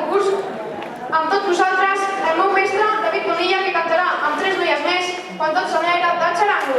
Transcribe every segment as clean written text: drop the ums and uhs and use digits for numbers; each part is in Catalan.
concurs. Amb tots vosaltres, el meu mestre, David Bonilla, que cantarà amb 3 noies més quan tot s'enlaira del xarango.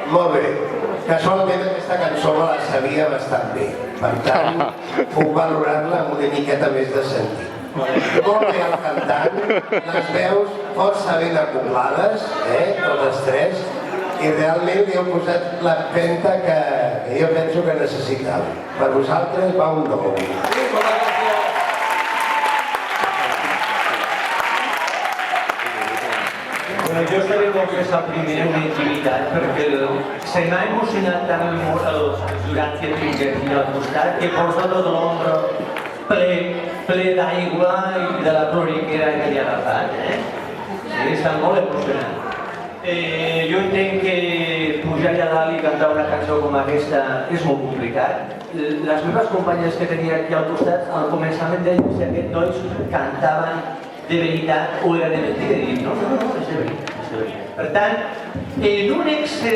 Molt bé. Casualment aquesta cançó me la sabia bastant bé. Per tant, puc valorar-la amb una miqueta més de sentit. Molt bé el cantant, les veus força ben acoblades, totes tres, i realment li heu posat l'empenta que jo penso que necessitava. Per vosaltres va un 9. Jo estaré confessar primer una intimitat perquè se m'ha emocionat tant el Jurat que tinc aquí al costat que porta tot l'ombro ple d'aigua i de la ploriquera que li ha agafat. Sí, està molt emocionant. Jo entenc que pujar allà dalt i cantar una cançó com aquesta és molt complicat. Les meves companyes que tenia aquí al costat, al començament deien si aquests dois cantaven de veritat o era de mentida. I dic, no, és de veritat. Per tant, en un excel·lent